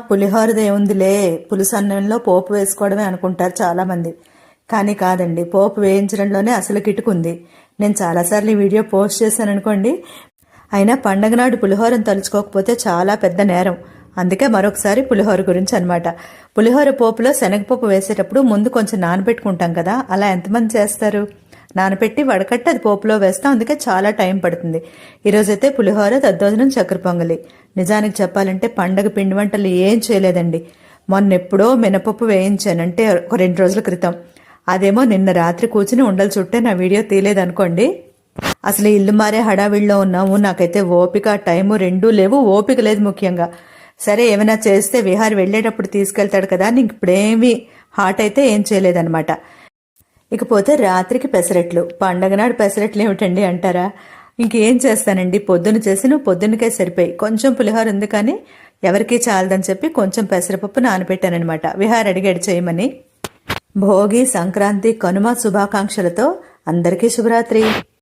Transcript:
పులిహోరది ఏముందిలే, పులుసన్నంలో పోపు వేసుకోవడమే అనుకుంటారు చాలామంది. కానీ కాదండి, పోపు వేయించడంలోనే అసలు కిటుకుంది. నేను చాలాసార్లు ఈ వీడియో పోస్ట్ చేశాను అనుకోండి. అయినా పండగ నాడు పులిహోరను తలుచుకోకపోతే చాలా పెద్ద నేరం. అందుకే మరొకసారి పులిహోర గురించి అనమాట. పులిహోర పోపులో శనగపప్పు వేసేటప్పుడు ముందు కొంచెం నానబెట్టుకుంటాం కదా, అలా ఎంతమంది చేస్తారు? నానబెట్టి వడకట్టి అది పోపులో వేస్తాం, అందుకే చాలా టైం పడుతుంది. ఈరోజైతే పులిహోర, దద్దోజనం, చక్కెర పొంగలి. నిజానికి చెప్పాలంటే పండగ పిండి వంటలు ఏం చేయలేదండి. మొన్నెప్పుడో మినపప్పు వేయించానంటే ఒక 2 రోజుల క్రితం. అదేమో నిన్న రాత్రి కూర్చుని ఉండలు చుట్టే నా వీడియో తీయలేదనుకోండి. అసలు ఇల్లు మారే హడావిడిలో ఉన్నాము. నాకైతే ఓపిక, టైము రెండూ లేవు. ఓపిక లేదు ముఖ్యంగా. సరే ఏమైనా చేస్తే విహార్ వెళ్ళేటప్పుడు తీసుకెళ్తాడు కదా అని ఇప్పుడేమీ హాట్ అయితే ఏం చేయలేదన్నమాట. ఇకపోతే రాత్రికి పెసరట్లు. పండగ నాడు పెసరట్లు ఏమిటండి అంటారా? ఇంకేం చేస్తానండి, పొద్దున చేసి పొద్దున్నకే సరిపోయి. కొంచెం పులిహోర ఉంది కానీ ఎవరికీ చాలదని చెప్పి కొంచెం పెసరపప్పు నానబెట్టానమాట. విహార్ అడిగాడు చేయమని. భోగి, సంక్రాంతి, కనుమ శుభాకాంక్షలతో అందరికీ శుభరాత్రి.